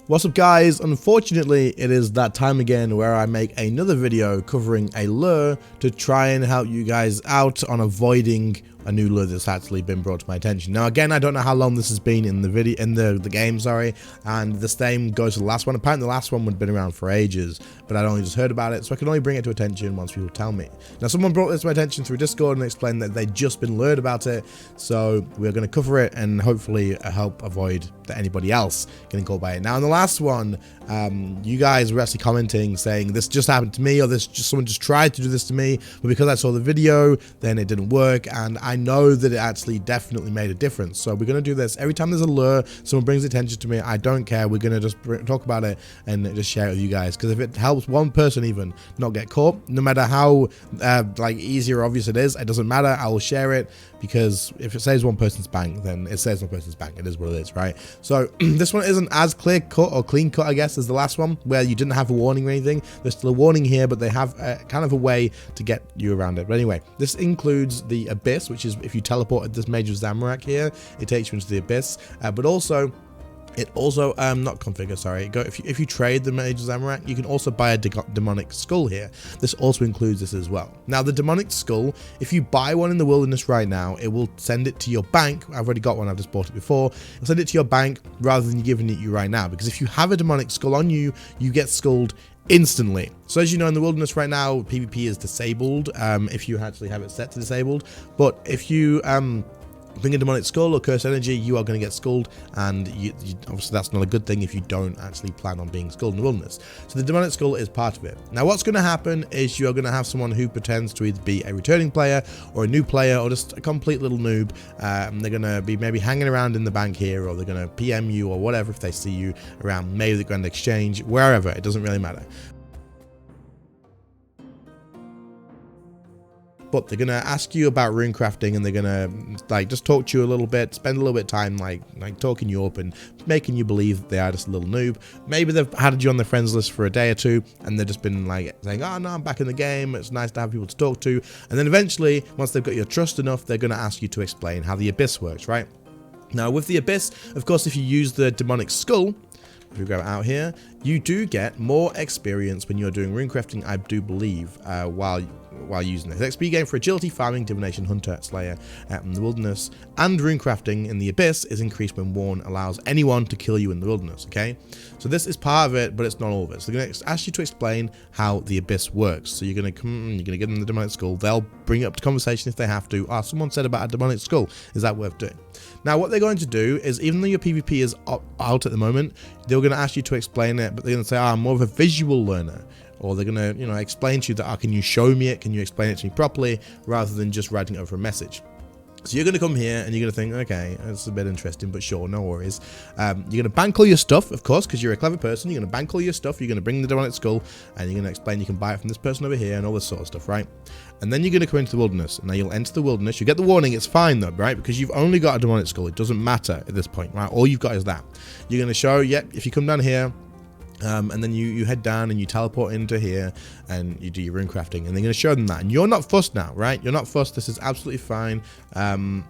What's up guys, unfortunately it is that time again where I make another video covering a lure to try and help you guys out on avoiding a new lure that's actually been brought to my attention. Now again, I don't know how long this has been in the video, in the game, sorry, and the same goes to the last one. Apparently the last one would have been around for ages, but I'd only just heard about it, so I can only bring it to attention once people tell me. Now someone brought this to my attention through Discord and explained that they'd just been lured about it, so we're going to cover it and hopefully help avoid that anybody else getting caught by it. Now in the last one, you guys were actually commenting saying this just happened to me, or someone just tried to do this to me, but because I saw the video then it didn't work, and I know that it actually definitely made a difference. So we're going to do this every time there's a lure, someone brings attention to me, I don't care, we're going to just talk about it and just share it with you guys, because if it helps one person even not get caught, no matter how like easy or obvious it is, it doesn't matter, I will share it, because if it saves one person's bank, then it saves one person's bank. It is what it is, right? So this one isn't as clear cut or clean cut, I guess, as the last one, where you didn't have a warning or anything. There's still a warning here, but they have kind of a way to get you around it. But anyway, this includes the abyss, which is if you teleported this major Zamorak here, it takes you into the abyss, but also it also, not configure, sorry, if you trade the Major Zamorak, you can also buy a demonic skull here. This also includes this as well. Now the demonic skull, if you buy one in the wilderness right now, it will send it to your bank. I've already got one, I've just bought it before. It'll send it to your bank rather than giving it you right now, because if you have a demonic skull on you, you get skulled instantly. So as you know, in the wilderness right now, PvP is disabled, if you actually have it set to disabled, but if you, bring a demonic skull or curse energy, you are going to get skulled, and obviously that's not a good thing if you don't actually plan on being skulled in the wilderness. So the demonic skull is part of it. Now what's going to happen is you're going to have someone who pretends to either be a returning player or a new player or just a complete little noob. They're going to be maybe hanging around in the bank here, or they're going to PM you or whatever if they see you around maybe the Grand Exchange, wherever, it doesn't really matter. But they're going to ask you about rune crafting, and they're going to like just talk to you a little bit, spend a little bit of time like talking you up and making you believe that they are just a little noob. Maybe they've added you on their friends list for a day or two, and they've just been like saying, oh no, I'm back in the game, it's nice to have people to talk to. And then eventually, once they've got your trust enough, they're going to ask you to explain how the abyss works, right? Now with the abyss, of course, if you use the demonic skull, if we go out here, you do get more experience when you're doing rune crafting, I do believe, while using this. XP gain for agility, farming, divination, hunter, slayer in the wilderness, and rune crafting in the abyss is increased when Warn allows anyone to kill you in the wilderness, okay? So this is part of it, but it's not all of it. So they're going to ask you to explain how the abyss works. So you're going to give them the demonic skull, they'll bring it up to conversation if they have to. Oh, someone said about a demonic skull, is that worth doing? Now what they're going to do is, even though your PvP is out at the moment, they're going to ask you to explain it, but they're going to say, oh, I'm more of a visual learner. Or they're going to, explain to you that, oh, can you show me it? Can you explain it to me properly? Rather than just writing it over a message. So you're going to come here and you're going to think, okay, that's a bit interesting, but sure, no worries. You're going to bank all your stuff, of course, because you're a clever person. You're going to bank all your stuff. You're going to bring the demonic skull, and you're going to explain you can buy it from this person over here and all this sort of stuff, right? And then you're going to come into the wilderness. Now you'll enter the wilderness. You get the warning. It's fine though, right? Because you've only got a demonic skull. It doesn't matter at this point, right? All you've got is that. You're going to show, yep, if you come down here, and then you head down and you teleport into here and you do your rune crafting, and they're going to show them that, and you're not fussed now, right? You're not fussed. This is absolutely fine. And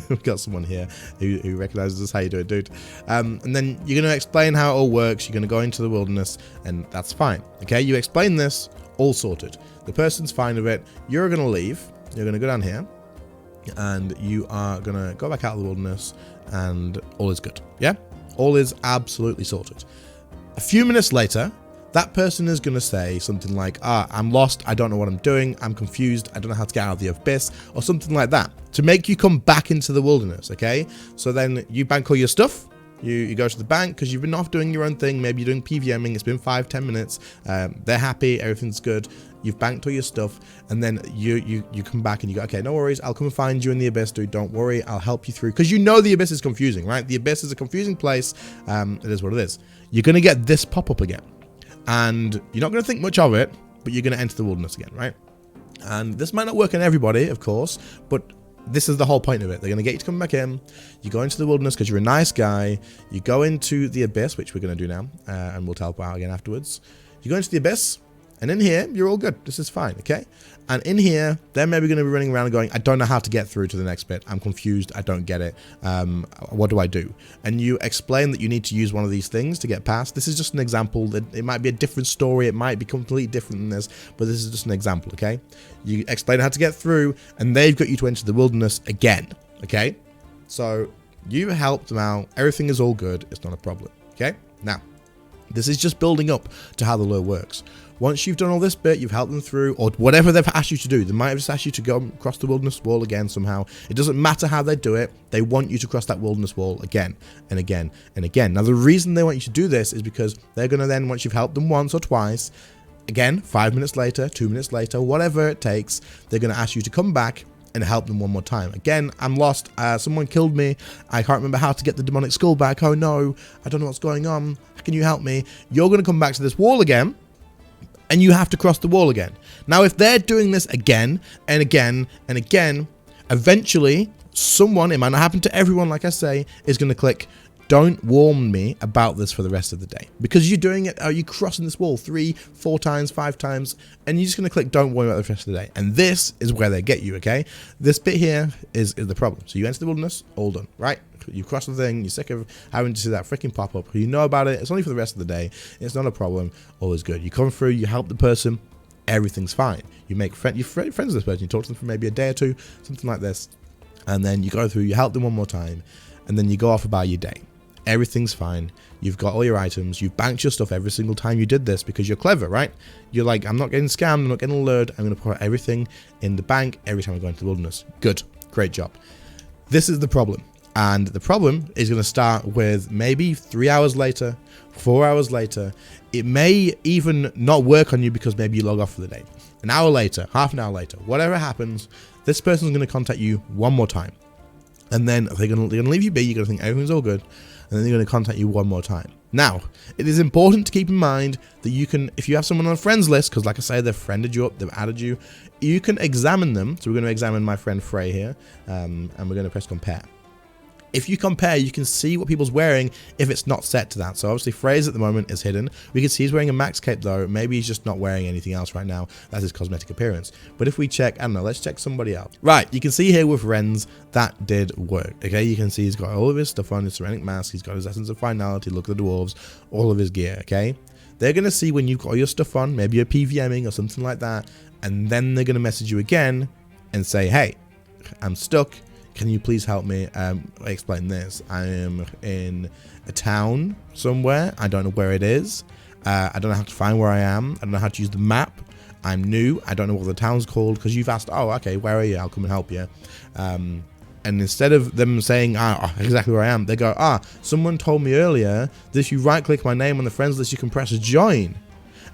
we've got someone here who recognizes us. How you doing, dude? And then you're going to explain how it all works. You're going to go into the wilderness, and that's fine. Okay, you explain this, all sorted. The person's fine with it. You're going to leave. You're going to go down here, and you are going to go back out of the wilderness, and all is good. Yeah, all is absolutely sorted. A few minutes later, that person is going to say something like, I'm lost, I don't know what I'm doing, I'm confused, I don't know how to get out of the abyss, or something like that, to make you come back into the wilderness, okay? So then you bank all your stuff, you go to the bank, because you've been off doing your own thing, maybe you're doing PVMing, it's been 5-10 minutes, they're happy, everything's good, you've banked all your stuff, and then you come back and you go, okay, no worries, I'll come and find you in the abyss, dude, don't worry, I'll help you through, because you know the abyss is confusing, right? The abyss is a confusing place, it is what it is. You're going to get this pop-up again, and you're not going to think much of it, but you're going to enter the wilderness again, right? And this might not work on everybody, of course, but this is the whole point of it. They're going to get you to come back in, you go into the wilderness because you're a nice guy, you go into the abyss, which we're going to do now, and we'll teleport out again afterwards. You go into the abyss, And in here, you're all good. This is fine, okay? And in here, they're maybe going to be running around and going, I don't know how to get through to the next bit. I'm confused. I don't get it. What do I do? And you explain that you need to use one of these things to get past. This is just an example. That it might be a different story. It might be completely different than this, but this is just an example, okay? You explain how to get through, and they've got you to enter the wilderness again, okay? So you helped them out. Everything is all good. It's not a problem, okay? Now, this is just building up to how the lure works. Once you've done all this bit, you've helped them through, or whatever they've asked you to do. They might have just asked you to go across the wilderness wall again somehow. It doesn't matter how they do it. They want you to cross that wilderness wall again and again and again. Now, the reason they want you to do this is because they're going to then, once you've helped them once or twice, again, 5 minutes later, 2 minutes later, whatever it takes, they're going to ask you to come back and help them one more time. Again, I'm lost. Someone killed me. I can't remember how to get the demonic skull back. Oh no, I don't know what's going on. Can you help me? You're going to come back to this wall again, and you have to cross the wall again. Now, if they're doing this again and again and again, eventually someone, it might not happen to everyone, like I say, is going to click, don't warn me about this for the rest of the day. Because you're doing it, you're crossing this wall 3, 4 times, 5 times, and you're just going to click, don't worry about the rest of the day. And this is where they get you, okay? This bit here is the problem. So you enter the wilderness, all done, right? You cross the thing, you're sick of having to see that freaking pop up. You know about it, it's only for the rest of the day. It's not a problem, all is good. You come through, you help the person, everything's fine. You make friends with this person, you talk to them for maybe a day or two, something like this. And then you go through, you help them one more time, and then you go off about your day. Everything's fine. You've got all your items. You've banked your stuff every single time you did this because you're clever, right? You're like, I'm not getting scammed. I'm not getting lured. I'm going to put everything in the bank every time I go into the wilderness. Good. Great job. This is the problem. And the problem is going to start with maybe 3 hours later, 4 hours later. It may even not work on you because maybe you log off for the day. An hour later, half an hour later, whatever happens, this person's going to contact you one more time. And then they're going to leave you be. You're going to think everything's all good. And then they're going to contact you one more time. Now, it is important to keep in mind that you can, if you have someone on a friends list, because like I say, they've friended you up, they've added you, you can examine them. So we're going to examine my friend Frey here, and we're going to press compare. If you compare, you can see what people's wearing if it's not set to that. So obviously Frey's at the moment is hidden. We can see he's wearing a max cape though. Maybe he's just not wearing anything else right now. That's his cosmetic appearance. But if we check, I don't know, let's check somebody else. Right, you can see here with Renz, that did work. Okay, you can see he's got all of his stuff on, his ceramic mask, he's got his essence of finality, look at the dwarves, all of his gear, okay? They're going to see when you've got all your stuff on, maybe you're PVMing or something like that, and then they're going to message you again and say, hey, I'm stuck. Can you please help me explain this? I am in a town somewhere. I don't know where it is. I don't know how to find where I am. I don't know how to use the map. I'm new. I don't know what the town's called because you've asked, oh, okay, where are you? I'll come and help you. And instead of them saying exactly where I am, they go, someone told me earlier that if you right click my name on the friends list, you can press join.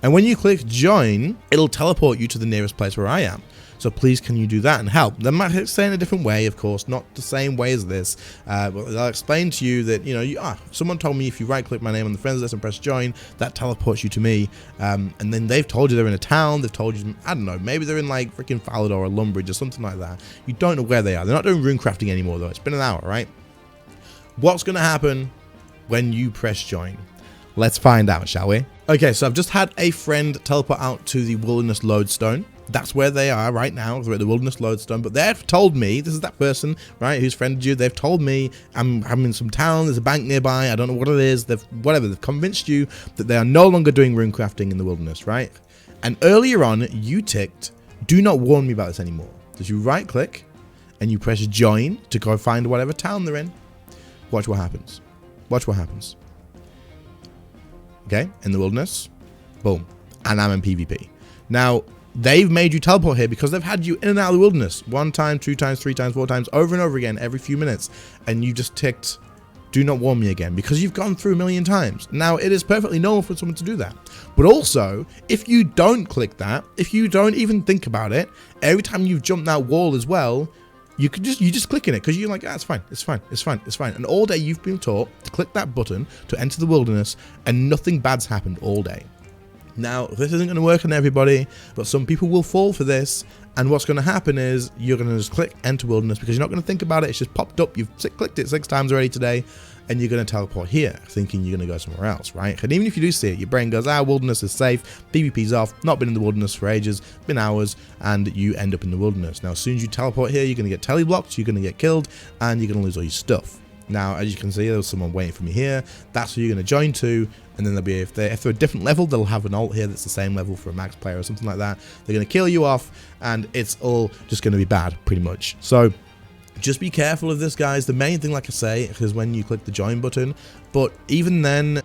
And when you click join, it'll teleport you to the nearest place where I am. So please, can you do that and help? They might say in a different way, of course, not the same way as this. But they'll explain to you that, someone told me if you right-click my name on the friends list and press join, that teleports you to me. And then they've told you they're in a town. They've told you, I don't know, maybe they're in like freaking Falador or Lumbridge or something like that. You don't know where they are. They're not doing rune crafting anymore, though. It's been an hour, right? What's going to happen when you press join? Let's find out, shall we? Okay, so I've just had a friend teleport out to the Wilderness Lodestone. That's where they are right now. They're at the Wilderness Lodestone. But they've told me, this is that person, right, who's friended you. They've told me I'm in some town. There's a bank nearby. I don't know what it is. They've convinced you that they are no longer doing rune crafting in the wilderness, right? And earlier on, you ticked, do not warn me about this anymore. So you right click and you press join to go find whatever town they're in. Watch what happens. Watch what happens. Okay, in the wilderness, boom, and I'm in PvP. Now, they've made you teleport here because they've had you in and out of the wilderness 1 time, 2 times, 3 times, 4 times, over and over again, every few minutes, and you just ticked, do not warn me again, because you've gone through a million times. Now, it is perfectly normal for someone to do that, but also, if you don't click that, if you don't even think about it, every time you've jumped that wall as well, you just click in it because you're like, it's fine, it's fine, it's fine, it's fine. And all day you've been taught to click that button to enter the wilderness, and nothing bad's happened all day. Now, this isn't going to work on everybody, but some people will fall for this. And what's going to happen is you're going to just click enter wilderness because you're not going to think about it. It's just popped up. You've clicked it 6 times already today. and you're going to teleport here, thinking you're going to go somewhere else, right? And even if you do see it, your brain goes, wilderness is safe, PvP's off, not been in the wilderness for ages, been hours, and you end up in the wilderness. Now, as soon as you teleport here, you're going to get teleblocked, you're going to get killed, and you're going to lose all your stuff. Now, as you can see, there's someone waiting for me here. That's who you're going to join to, and then they'll be, if they're a different level, they'll have an ult here that's the same level for a max player or something like that. They're going to kill you off, and it's all just going to be bad, pretty much. So just be careful of this, guys. The main thing, like I say, is when you click the join button, but even then,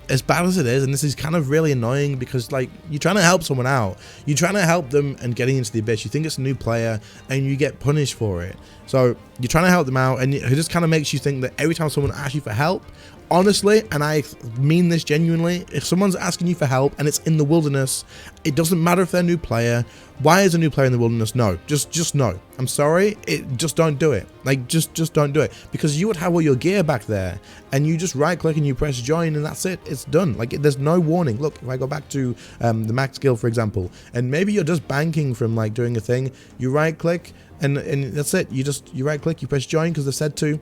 as bad as it is, and this is kind of really annoying because, like, you're trying to help someone out, you're trying to help them and getting into the abyss, you think it's a new player and you get punished for it. So you're trying to help them out, and it just kind of makes you think that every time someone asks you for help, honestly, and I mean this genuinely, if someone's asking you for help and it's in the wilderness, it doesn't matter if they're a new player. Why is a new player in the wilderness? No, just no. I'm sorry, just don't do it. Like, just don't do it, because you would have all your gear back there, and you just right click and you press join, and that's it. It's done. Like, there's no warning. Look, if I go back to the max guild, for example, and maybe you're just banking from like doing a thing, you right click and that's it. You right click, you press join because they've said to.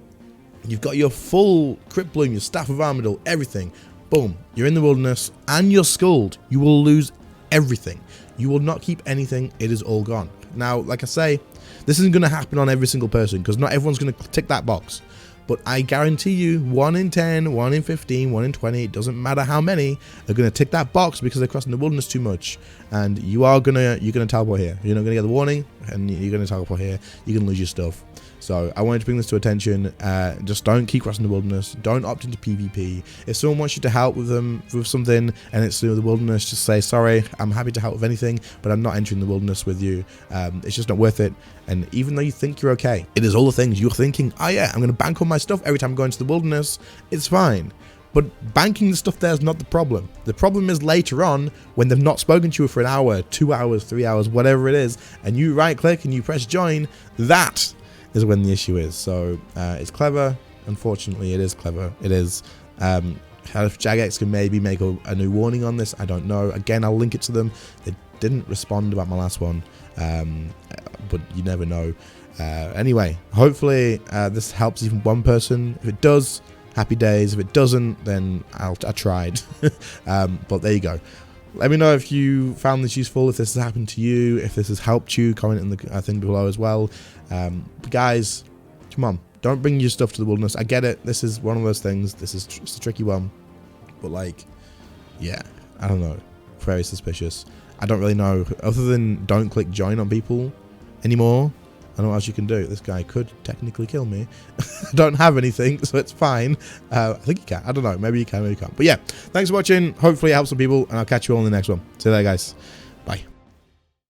You've got your full Crypt Bloom, your Staff of Armadyl, everything. Boom. You're in the wilderness and you're skulled. You will lose everything. You will not keep anything. It is all gone. Now, like I say, this isn't going to happen on every single person because not everyone's going to tick that box. But I guarantee you 1 in 10, 1 in 15, 1 in 20, it doesn't matter how many, are going to tick that box because they're crossing the wilderness too much. And you're going to teleport here. You're not going to get the warning, and you're going to teleport here. You're going to lose your stuff. So I wanted to bring this to attention. Just don't keep crossing the wilderness. Don't opt into PvP. If someone wants you to help with them with something and it's through the wilderness, just say, sorry, I'm happy to help with anything, but I'm not entering the wilderness with you. It's just not worth it. And even though you think you're okay, it is all the things you're thinking, oh yeah, I'm going to bank all my stuff every time I'm going to the wilderness. It's fine. But banking the stuff there is not the problem. The problem is later on when they've not spoken to you for an hour, 2 hours, 3 hours, whatever it is, and you right click and you press join, that is when the issue is. So it's clever. Unfortunately, it is clever. It is. If Jagex can maybe make a new warning on this, I don't know. Again, I'll link it to them. They didn't respond about my last one, but you never know. Anyway, hopefully this helps even one person. If it does, happy days. If it doesn't, then I tried. But there you go. Let me know if you found this useful, if this has happened to you, if this has helped you. Comment in the thing below as well. But guys, come on, don't bring your stuff to the wilderness. I get it. This is one of those things. This is just a tricky one. But like, yeah, I don't know. Very suspicious. I don't really know. Other than don't click join on people anymore, I don't know what else you can do. This guy could technically kill me. I don't have anything, so it's fine. I think you can. I don't know. Maybe you can, maybe you can't. But yeah, thanks for watching. Hopefully it helps some people, and I'll catch you all in the next one. See you later, guys.